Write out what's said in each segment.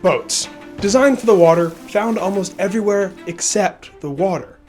Boats. Designed for the water, found almost everywhere except the water.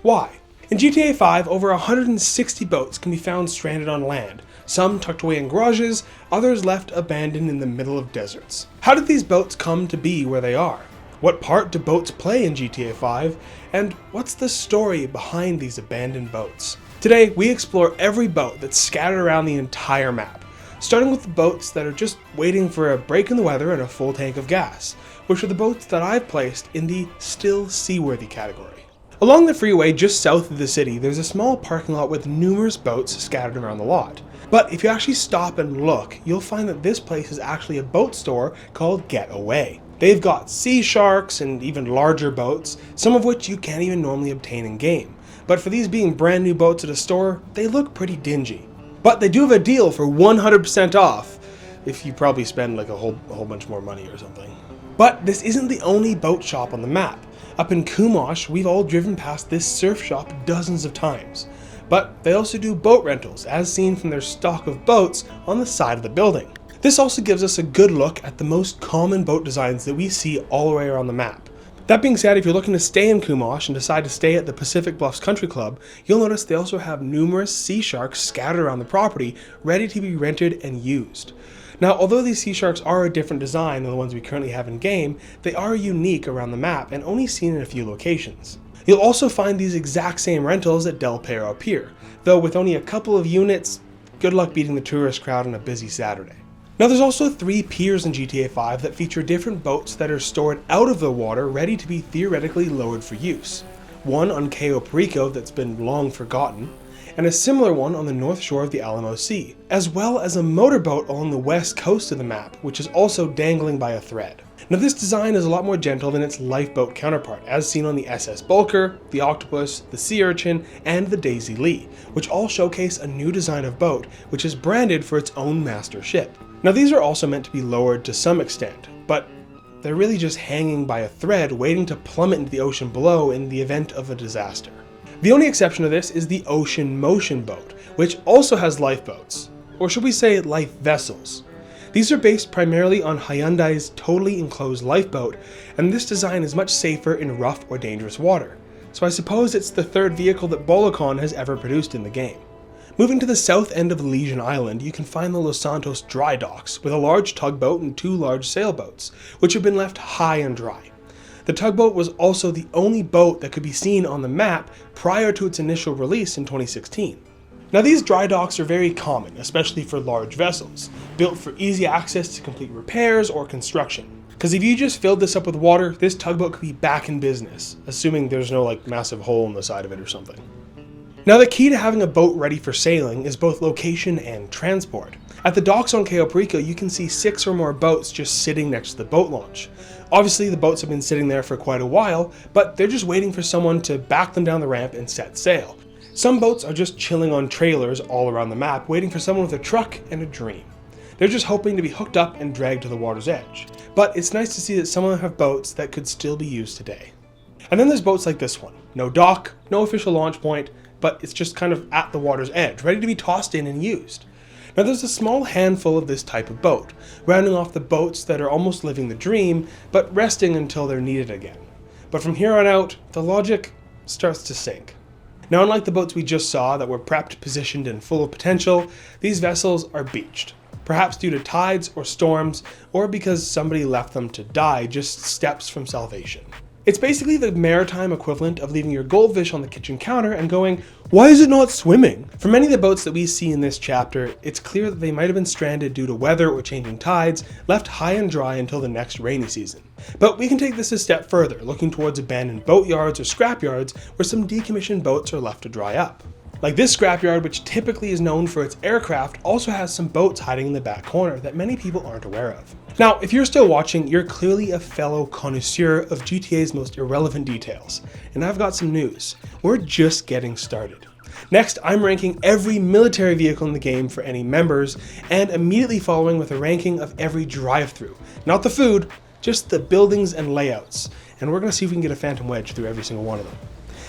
Why? In GTA 5, over 160 boats can be found stranded on land, some tucked away in garages, others left abandoned in the middle of deserts. How did these boats come to be where they are? What part do boats play in GTA 5? And what's the story behind these abandoned boats? Today, we explore every boat that's scattered around the entire map, starting with the boats that are just waiting for a break in the weather and a full tank of gas, which are the boats that I've placed in the still seaworthy category. Along the freeway just south of the city, there's a small parking lot with numerous boats scattered around the lot. But if you actually stop and look, you'll find that this place is actually a boat store called Getaway. They've got sea sharks and even larger boats, some of which you can't even normally obtain in game. But for these being brand new boats at a store, they look pretty dingy. But they do have a deal for 100% off, if you probably spend like a whole bunch more money or something. But this isn't the only boat shop on the map. Up in Kumosh, we've all driven past this surf shop dozens of times. But they also do boat rentals, as seen from their stock of boats on the side of the building. This also gives us a good look at the most common boat designs that we see all the way around the map. That being said, if you're looking to stay in Kumosh and decide to stay at the Pacific Bluffs Country Club, you'll notice they also have numerous sea sharks scattered around the property, ready to be rented and used. Now, although these sea sharks are a different design than the ones we currently have in game, they are unique around the map and only seen in a few locations. You'll also find these exact same rentals at Del Perro Pier, though with only a couple of units, good luck beating the tourist crowd on a busy Saturday. Now there's also 3 piers in GTA 5 that feature different boats that are stored out of the water ready to be theoretically lowered for use. One on Cayo Perico that's been long forgotten, and a similar one on the north shore of the Alamo Sea, as well as a motorboat along the west coast of the map, which is also dangling by a thread. Now this design is a lot more gentle than its lifeboat counterpart, as seen on the SS Bulker, the Octopus, the Sea Urchin, and the Daisy Lee, which all showcase a new design of boat, which is branded for its own master ship. Now these are also meant to be lowered to some extent, but they're really just hanging by a thread waiting to plummet into the ocean below in the event of a disaster. The only exception to this is the Ocean Motion boat, which also has lifeboats, or should we say life vessels. These are based primarily on Hyundai's totally enclosed lifeboat, and this design is much safer in rough or dangerous water. So I suppose it's the third vehicle that Buckacherz has ever produced in the game. Moving to the south end of Elysian Island, you can find the Los Santos dry docks with a large tugboat and 2 large sailboats, which have been left high and dry. The tugboat was also the only boat that could be seen on the map prior to its initial release in 2016. Now these dry docks are very common, especially for large vessels, built for easy access to complete repairs or construction. Because if you just filled this up with water, this tugboat could be back in business, assuming there's no massive hole in the side of it or something. Now the key to having a boat ready for sailing is both location and transport. At the docks on Cayo Perico, you can see 6 or more boats just sitting next to the boat launch. Obviously the boats have been sitting there for quite a while, but they're just waiting for someone to back them down the ramp and set sail. Some boats are just chilling on trailers all around the map, waiting for someone with a truck and a dream. They're just hoping to be hooked up and dragged to the water's edge. But it's nice to see that some of them have boats that could still be used today. And then there's boats like this one. No dock, no official launch point, but it's just kind of at the water's edge, ready to be tossed in and used. Now there's a small handful of this type of boat, rounding off the boats that are almost living the dream, but resting until they're needed again. But from here on out, the logic starts to sink. Now unlike the boats we just saw that were prepped, positioned, and full of potential, these vessels are beached. Perhaps due to tides or storms, or because somebody left them to die just steps from salvation. It's basically the maritime equivalent of leaving your goldfish on the kitchen counter and going, "Why is it not swimming?" For many of the boats that we see in this chapter, it's clear that they might have been stranded due to weather or changing tides, left high and dry until the next rainy season. But we can take this a step further, looking towards abandoned boat yards or scrap yards where some decommissioned boats are left to dry up. Like this scrapyard, which typically is known for its aircraft, also has some boats hiding in the back corner that many people aren't aware of. Now, if you're still watching, you're clearly a fellow connoisseur of GTA's most irrelevant details, and I've got some news. We're just getting started. Next, I'm ranking every military vehicle in the game for any members, and immediately following with a ranking of every drive-thru. Not the food, just the buildings and layouts, and we're going to see if we can get a Phantom Wedge through every single one of them.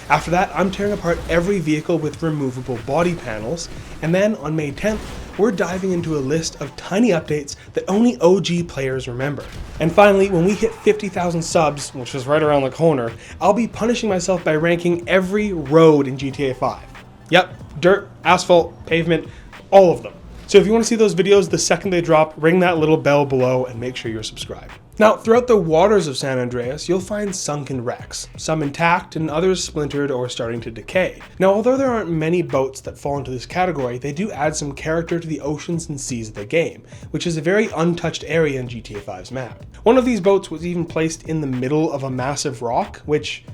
After that, I'm tearing apart every vehicle with removable body panels, and then on May 10th, we're diving into a list of tiny updates that only OG players remember. And finally, when we hit 50,000 subs, which is right around the corner, I'll be punishing myself by ranking every road in GTA 5. Yep, dirt, asphalt, pavement, all of them. So if you want to see those videos the second they drop, ring that little bell below and make sure you're subscribed. Now, throughout the waters of San Andreas, you'll find sunken wrecks, some intact and others splintered or starting to decay. Now, although there aren't many boats that fall into this category, they do add some character to the oceans and seas of the game, which is a very untouched area in GTA 5's map. One of these boats was even placed in the middle of a massive rock, which...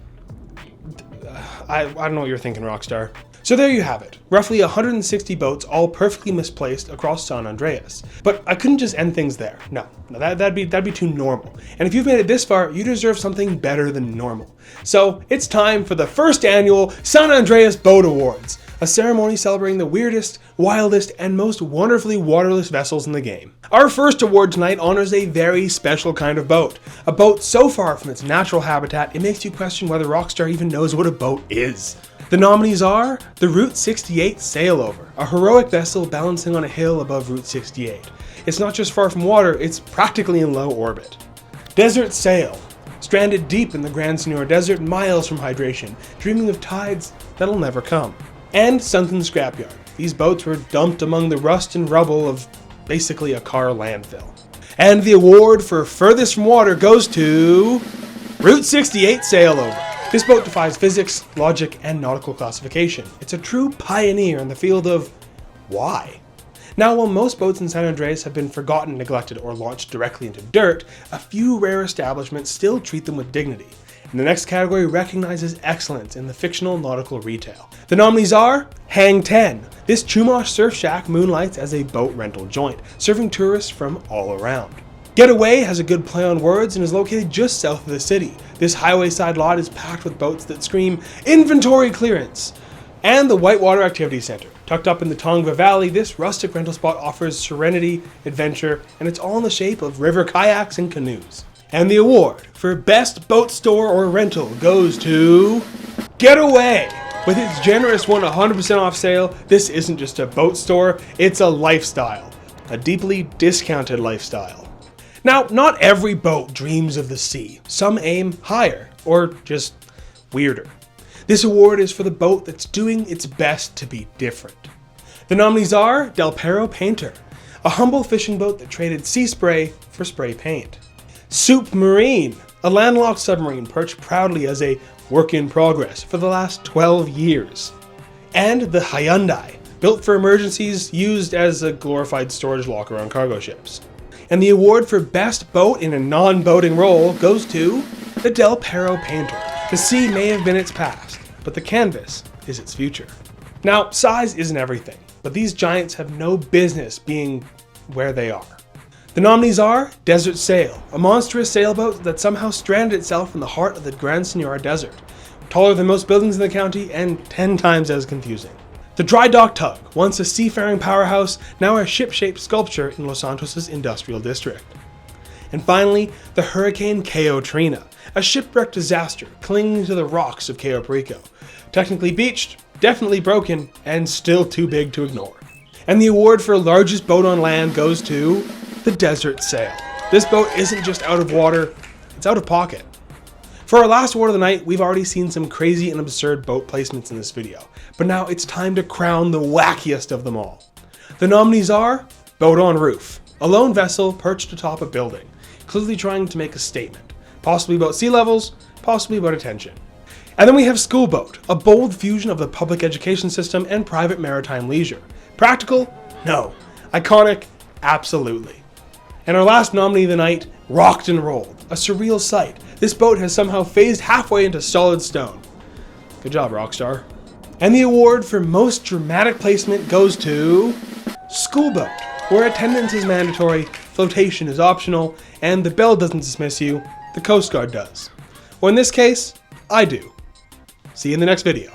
I don't know what you're thinking, Rockstar. So there you have it, roughly 160 boats all perfectly misplaced across San Andreas. But I couldn't just end things there. No, that'd be too normal. And if you've made it this far, you deserve something better than normal. So it's time for the first annual San Andreas Boat Awards, a ceremony celebrating the weirdest, wildest, and most wonderfully waterless vessels in the game. Our first award tonight honors a very special kind of boat. A boat so far from its natural habitat, it makes you question whether Rockstar even knows what a boat is. The nominees are the Route 68 Sailover, a heroic vessel balancing on a hill above Route 68. It's not just far from water, it's practically in low orbit. Desert Sail, stranded deep in the Grand Senor Desert, miles from hydration, dreaming of tides that'll never come. And Sunken Scrapyard. These boats were dumped among the rust and rubble of basically a car landfill. And the award for furthest from water goes to Route 68 Sailover. This boat defies physics, logic, and nautical classification. It's a true pioneer in the field of why. Now, while most boats in San Andreas have been forgotten, neglected, or launched directly into dirt, a few rare establishments still treat them with dignity. And the next category recognizes excellence in the fictional nautical retail. The nominees are Hang 10. This Chumash surf shack moonlights as a boat rental joint, serving tourists from all around. Getaway has a good play on words and is located just south of the city. This highway side lot is packed with boats that scream inventory clearance. And the Whitewater Activity Center. Tucked up in the Tongva Valley, this rustic rental spot offers serenity, adventure, and it's all in the shape of river kayaks and canoes. And the award for best boat store or rental goes to Getaway. With its generous 100% off sale, this isn't just a boat store, it's a lifestyle. A deeply discounted lifestyle. Now, not every boat dreams of the sea. Some aim higher, or just weirder. This award is for the boat that's doing its best to be different. The nominees are Del Perro Painter, a humble fishing boat that traded sea spray for spray paint. Soup Marine, a landlocked submarine perched proudly as a work in progress for the last 12 years. And the Hyundai, built for emergencies, used as a glorified storage locker on cargo ships. And the award for best boat in a non-boating role goes to the Del Perro Painter. The sea may have been its past, but the canvas is its future. Now, size isn't everything, but these giants have no business being where they are. The nominees are Desert Sail, a monstrous sailboat that somehow stranded itself in the heart of the Gran Senora Desert, taller than most buildings in the county and 10 times as confusing. The Dry Dock Tug, once a seafaring powerhouse, now a ship-shaped sculpture in Los Santos' industrial district. And finally, the Hurricane Cayo Trina, a shipwreck disaster clinging to the rocks of Cayo Perico. Technically beached, definitely broken, and still too big to ignore. And the award for largest boat on land goes to the Desert Sail. This boat isn't just out of water, it's out of pocket. For our last award of the night, we've already seen some crazy and absurd boat placements in this video, but now it's time to crown the wackiest of them all. The nominees are Boat on Roof, a lone vessel perched atop a building, clearly trying to make a statement, possibly about sea levels, possibly about attention. And then we have School Boat, a bold fusion of the public education system and private maritime leisure. Practical? No. Iconic? Absolutely. And our last nominee of the night, Rocked and Rolled, a surreal sight. This boat has somehow phased halfway into solid stone. Good job, Rockstar. And the award for most dramatic placement goes to School Boat, where attendance is mandatory, flotation is optional, and the bell doesn't dismiss you, the Coast Guard does. Or in this case, I do. See you in the next video.